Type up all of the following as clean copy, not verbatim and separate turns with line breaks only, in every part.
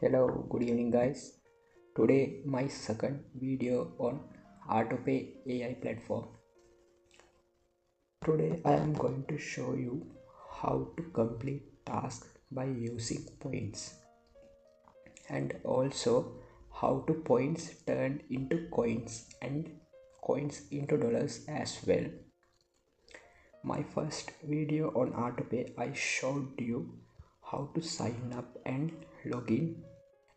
Hello, good evening guys. Today my second video on ARTOPAY AI platform. Today I am going to show you how to complete tasks by using points and also how to points turn into coins and coins into dollars as well. My first video on ARTOPAY I showed you how to sign up and log in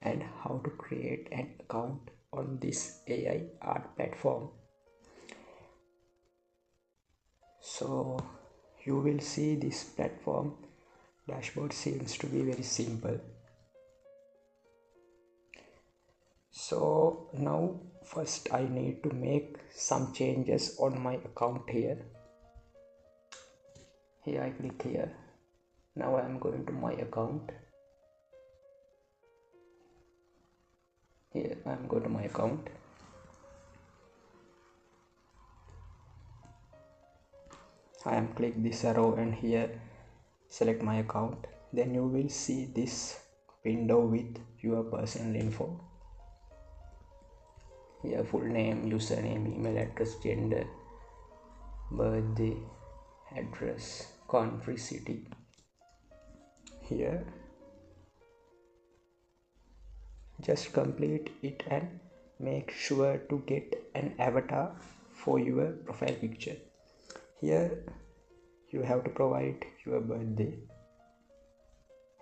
and how to create an account on this AIART platform. So you will see this platform dashboard seems to be very simple. So now first I need to make some changes on my account here. Here I click here. Now I am going to my account. Here I am going to my account. I am click this arrow and here select my account. Then you will see this window with your personal info. Here full name, username, email address, gender, birthday, address, country, city. Here just complete it and make sure to get an avatar for your profile picture. Here you have to provide your birthday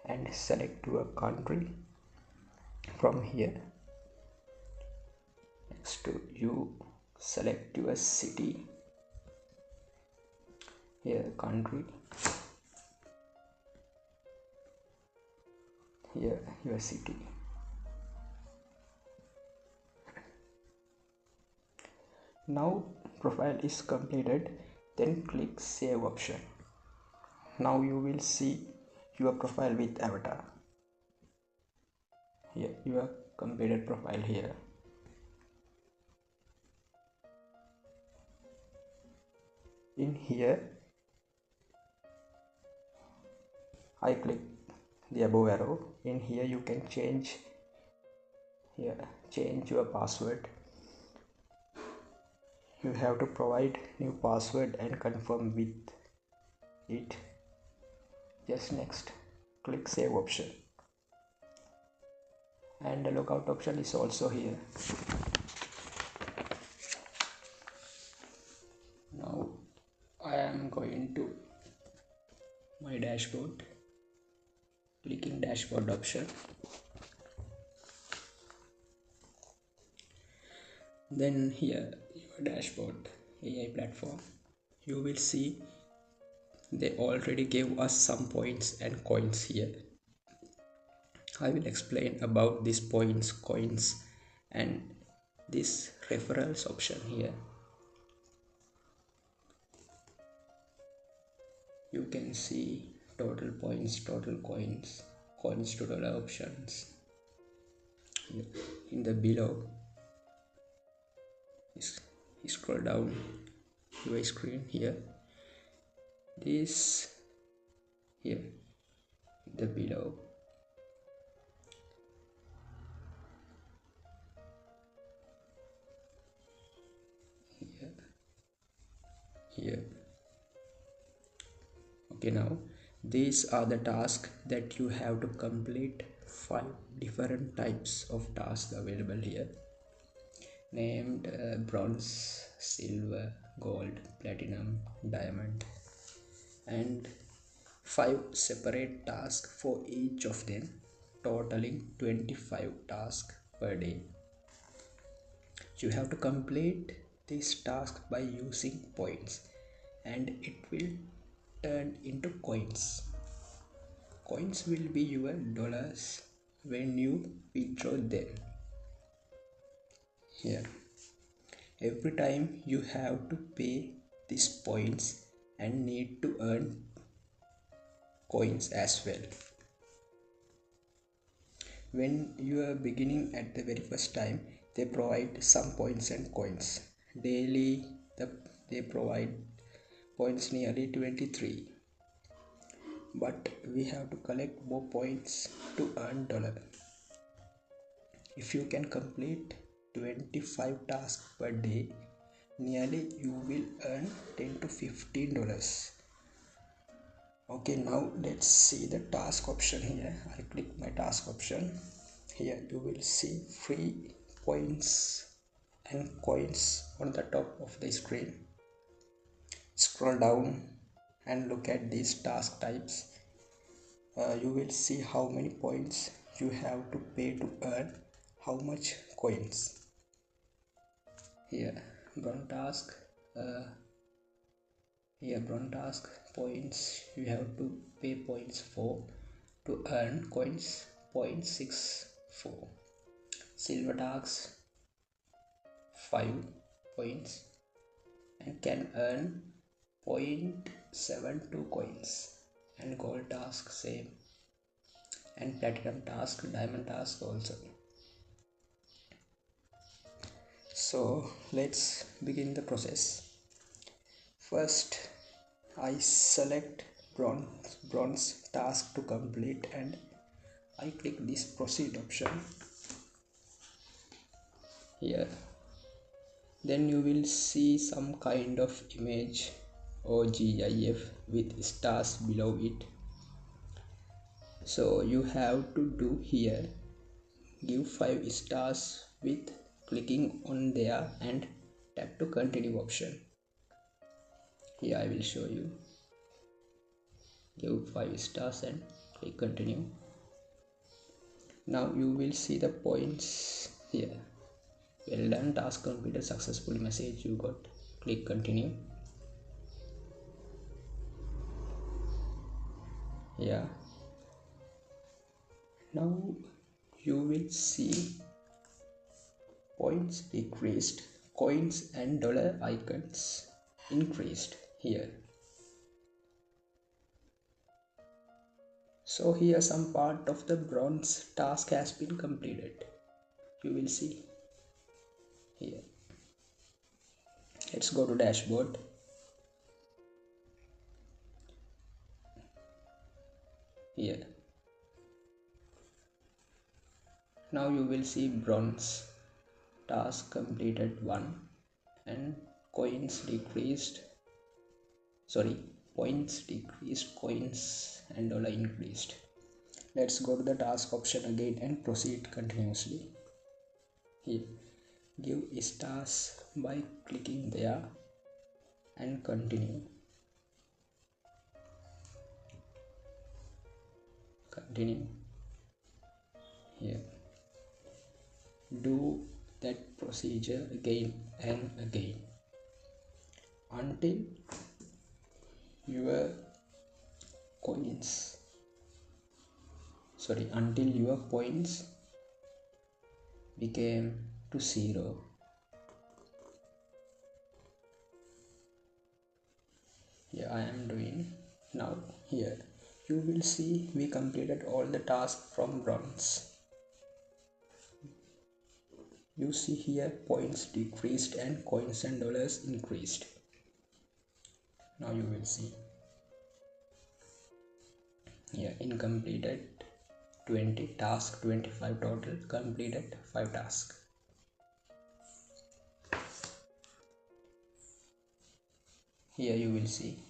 and select your country from here. Next to you select your city. Here country. Here your city. Now profile is completed, then click save option. Now you will see your profile with avatar. Here your completed profile here. In here I click the above arrow. In here you can change your password. You have to provide new password and confirm with it. Just next click save option, and the logout option is also here. Now I am going to my dashboard, clicking dashboard option. Then here your dashboard AI platform, you will see they already gave us some points and coins here. I will explain about these points, coins and this referrals option here. You can see total points, total coins, coins to dollar options. In the below, scroll down your screen here. This here, the below. Here. Okay, now these are the tasks that you have to complete. 5 different types of tasks available here, named bronze, silver, gold, platinum, diamond, and 5 separate tasks for each of them, totaling 25 tasks per day. You have to complete this task by using points and it will turn into coins. Coins will be your dollars when you withdraw them. Here, every time you have to pay these points and need to earn coins as well. When you are beginning at the very first time, they provide some points and coins. Daily they provide points nearly 23, but we have to collect more points to earn dollar. if you can complete 25 tasks per day, nearly you will earn $10 to $15. Okay, now let's see the task option here. I click my task option. Here you will see free points and coins on the top of the screen. Scroll down and look at these task types. You will see how many points you have to pay to earn how much coins. Here bronze task, points you have to pay points for to earn coins 0.64. Silver task 5 points and can earn 0.72 coins, and gold task same, and platinum task, diamond task also. So let's begin the process. First I select bronze task to complete and I click this proceed option here. Then you will see some kind of image or GIF with stars below it. So you have to do here, give 5 stars with clicking on there and tap to continue option. Here I will show you. Give 5 stars and click continue. Now you will see the points here. Well done, task completed successfully message you got. Click continue. Yeah. Now you will see points decreased, coins and dollar icons increased here. So here some part of the bronze task has been completed. You will see here. Let's go to dashboard. Here. Now you will see bronze task completed 1 and points decreased, coins and dollar increased. Let's go to the task option again and proceed continuously. Here, give stars by clicking there and continue. Here, do that procedure again and again until your points became to 0. Here I am doing now. Here you will see we completed all the tasks from bronze. You see here points decreased and coins and dollars increased. Now you will see here incompleted 20 tasks, 25 total, completed 5 tasks. Here you will see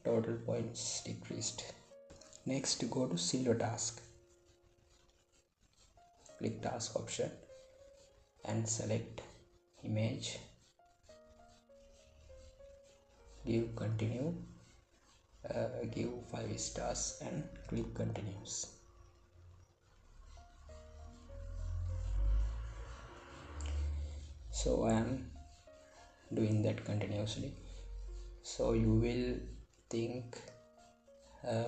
total points decreased. Next go to silver task. Click task option and select image. Give continue. Give 5 stars and click continues. So I am doing that continuously. So you will think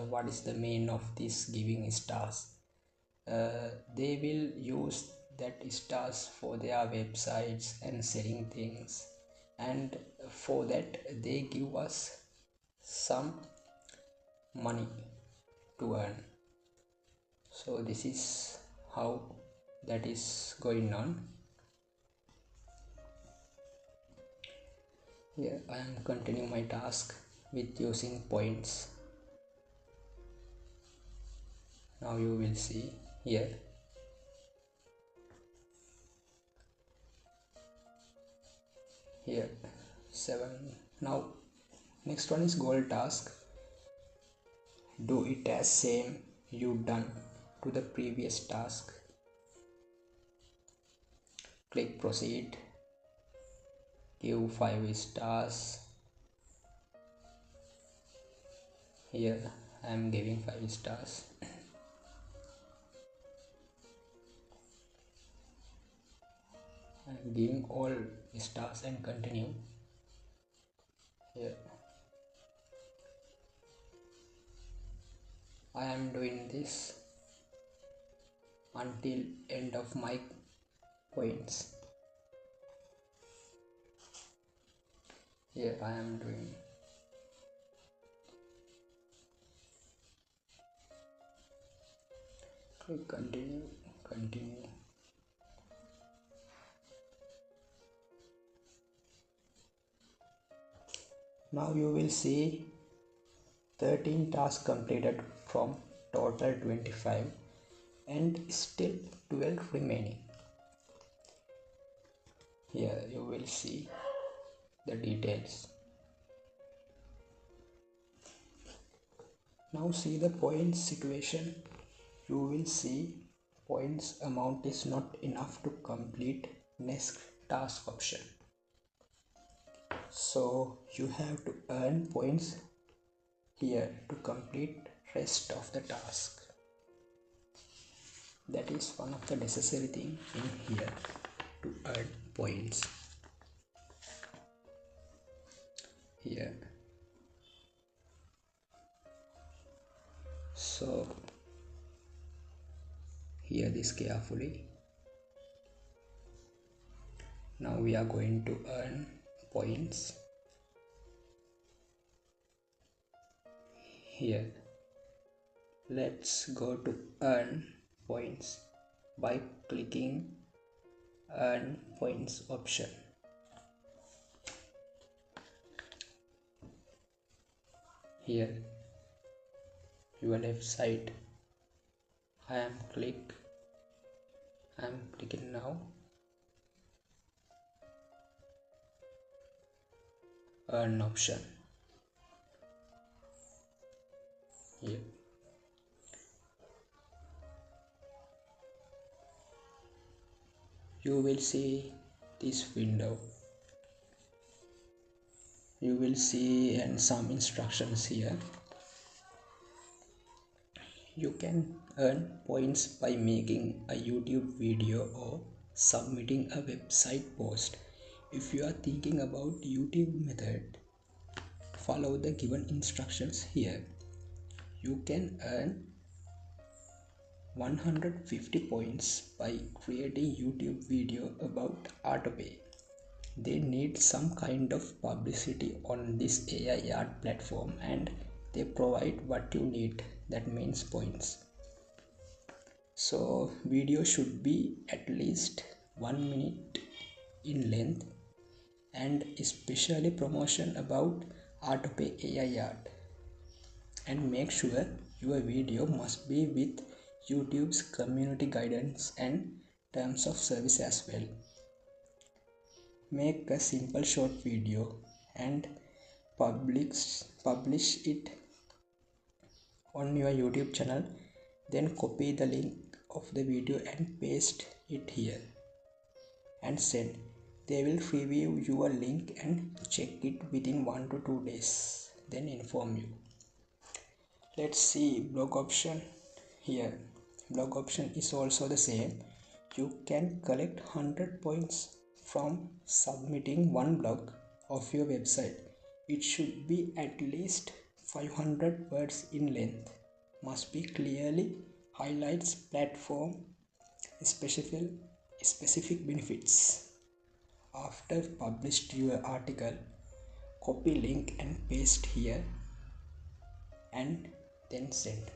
what is the main of this giving stars? They will use that stars for their websites and selling things, and for that they give us some money to earn. So this is how that is going on. Here I am continuing my task with using points. Now you will see here. Here 7. Now next one is goal task. Do it as same you done to the previous task. Click proceed. Give 5 stars. Here I am giving 5 stars. I am giving all stars and continue. Here I am doing this until end of my points. Here I am doing. Click continue. Now you will see 13 tasks completed from total 25 and still 12 remaining. Here you will see the details. Now see the points situation. You will see points amount is not enough to complete next task option. So you have to earn points here to complete rest of the task. That is one of the necessary thing in here to earn points. Here. So hear this carefully. Now we are going to earn points. Here let's go to earn points by clicking earn points option. Here your left side I am clicking now. Earn option. Here you will see this window. You will see and some instructions here. You can earn points by making a YouTube video or submitting a website post. If you are thinking about YouTube method, follow the given instructions here. You can earn 150 points by creating YouTube video about ARTOPAY. They need some kind of publicity on this AIART platform and they provide what you need, that means points. So video should be at least 1 minute in length and especially promotion about ARTOPAY AIART, and make sure your video must be with YouTube's community guidance and terms of service as well. Make a simple short video and publish it on your YouTube channel, then copy the link of the video and paste it here and send. They will review your link and check it within 1 to 2 days, then inform you. Let's see blog option. Here blog option is also the same. You can collect 100 points from submitting one blog of your website. It should be at least 500 words in length. Must be clearly highlights platform specific benefits. After published your article, copy link and paste here and then send.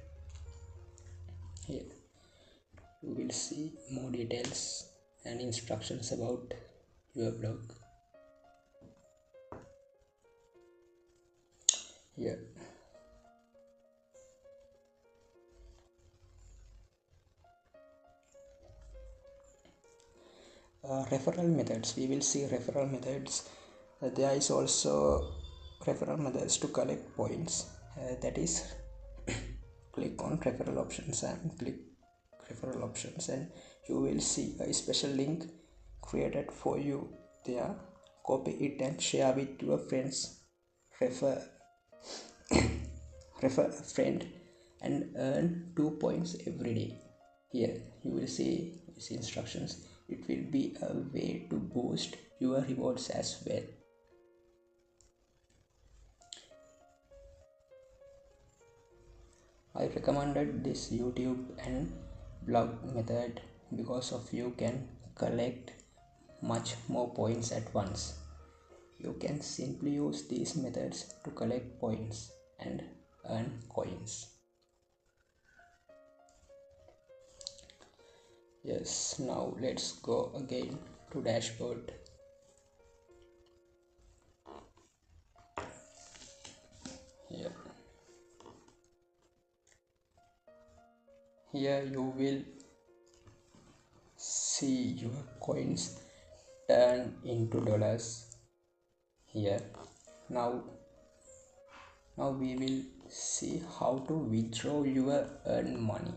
Here you will see more details and instructions about your blog. Here referral methods. We will see referral methods. There is also referral methods to collect points. That is, click on referral options and click referral options, and you will see a special link created for you there. Copy it and share with your friends. Refer a friend and earn 2 points every day. Here you will see these instructions. It will be a way to boost your rewards as well. I recommended this YouTube and blog method because of you can collect much more points at once. You can simply use these methods to collect points and earn coins. Yes, now let's go again to dashboard. Here you will see your coins turn into dollars. Here now we will see how to withdraw your earned money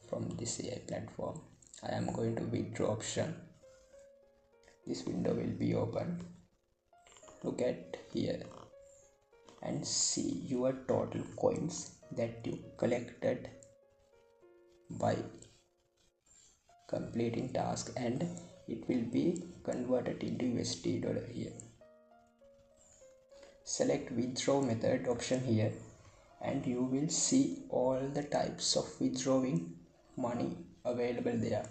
from this AI platform. I am going to withdraw option. This window will be open. Look at here and see your total coins that you collected by completing task, and it will be converted into USD dollar here. Select withdraw method option here and you will see all the types of withdrawing money available there.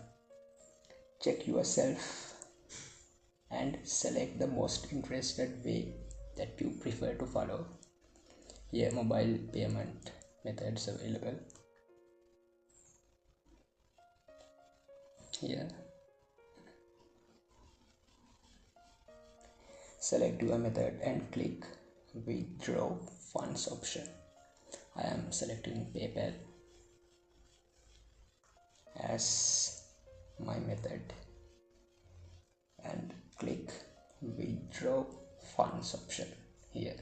Check yourself and select the most interested way that you prefer to follow. Here mobile payment methods available. Here select your method and click withdraw funds option. I am selecting PayPal as my method and click withdraw funds option here.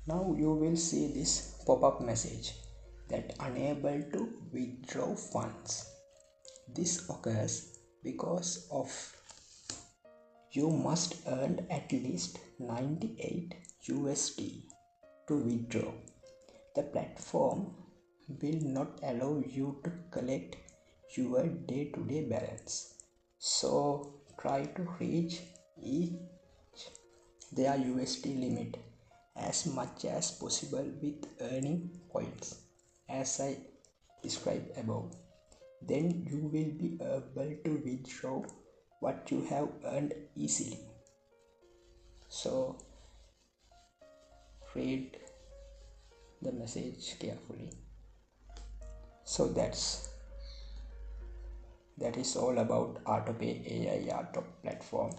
Now you will see this pop-up message that unable to withdraw funds. This occurs because of you must earn at least 98 USD to withdraw. The platform will not allow you to collect your day-to-day balance. So try to reach their USD limit as much as possible with earning points as I described above. Then you will be able to withdraw what you have earned easily. So read the message carefully. So that is all about ARTOPAY AIART platform.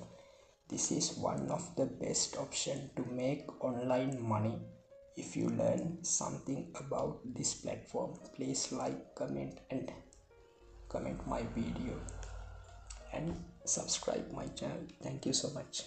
This is one of the best options to make online money. If you learn something about this platform, please like, comment my video and subscribe my channel. Thank you so much.